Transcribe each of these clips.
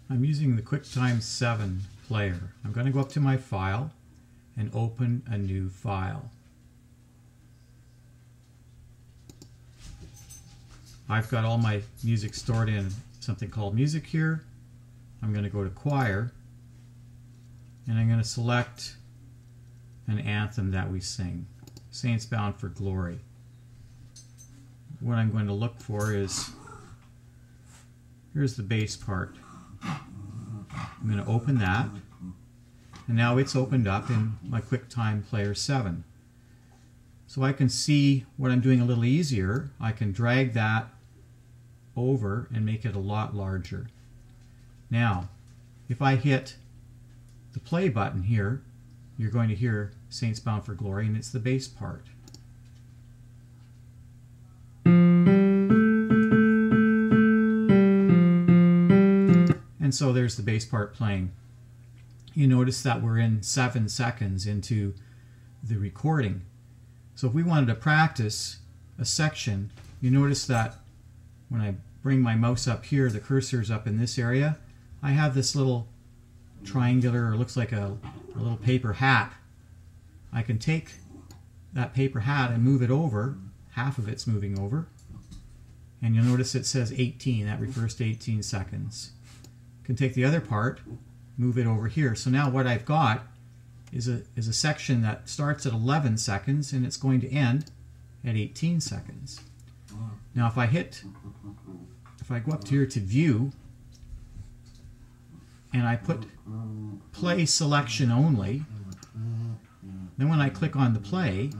I'm using the QuickTime 7 player. I'm going to go up to my file and open a new file. I've got all my music stored in something called music here. I'm going to go to choir and I'm going to select an anthem that we sing, Saints Bound for Glory. What I'm going to look for is, here's the bass part. I'm going to open that, and now it's opened up in my QuickTime Player 7. So I can see what I'm doing a little easier. I can drag that over and make it a lot larger. Now, if I hit the play button here, you're going to hear Saints Bound for Glory, and it's the bass part. And so there's the bass part playing. You notice that we're in 7 seconds into the recording. So if we wanted to practice a section, you notice that when I bring my mouse up here, the cursor's up in this area. I have this little triangular, or looks like a little paper hat. I can take that paper hat and move it over. Half of it's moving over. And you'll notice it says 18. That refers to 18 seconds. Can take the other part, move it over here. So now what I've got is a section that starts at 11 seconds and it's going to end at 18 seconds. Now if I go up here to view and I put play selection only, then when I click on the play,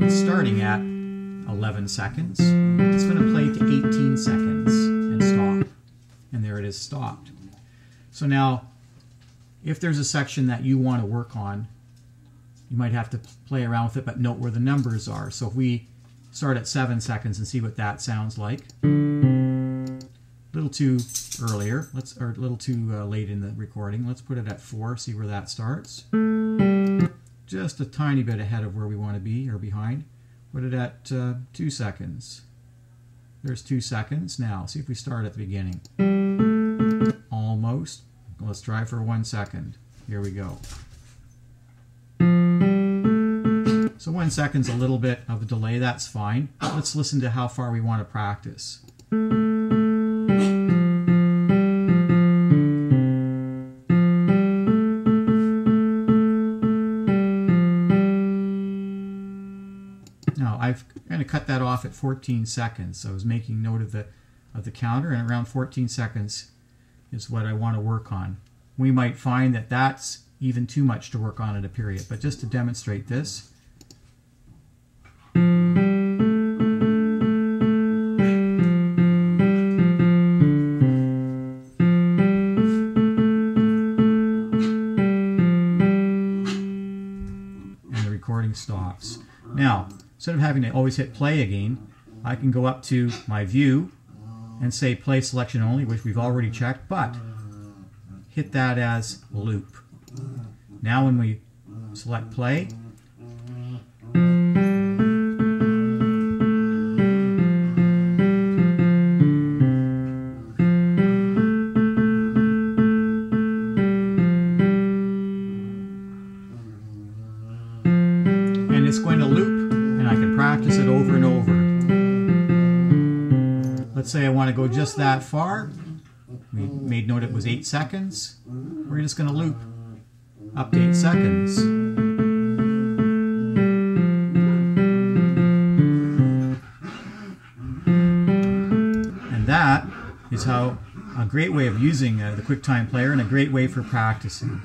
it's starting at 11 seconds. It's going to play to 18 seconds and stop. And there it is, stopped. So now, if there's a section that you want to work on, you might have to play around with it, but note where the numbers are. So if we start at 7 seconds and see what that sounds like. A little too earlier, or a little too late in the recording. Let's put it at 4, see where that starts. Just a tiny bit ahead of where we want to be, or behind. Put it at 2 seconds. There's 2 seconds. Now, see if we start at the beginning. Almost. Let's try for 1 second. Here we go. So 1 second's a little bit of a delay. That's fine. Let's listen to how far we want to practice. Now I've kind of cut that off at 14 seconds. So I was making note of the counter, and around 14 seconds is what I want to work on. We might find that that's even too much to work on at a period, but just to demonstrate this. And the recording stops. Now, instead of having to always hit play again, I can go up to my view and say play selection only, which we've already checked, but hit that as loop. Now when we select play, and it's going to loop, and I can practice it over and over. Let's say I want to go just that far. We made note it was 8 seconds. We're just going to loop up to 8 seconds. And that is how a great way of using the QuickTime Player, and a great way for practicing.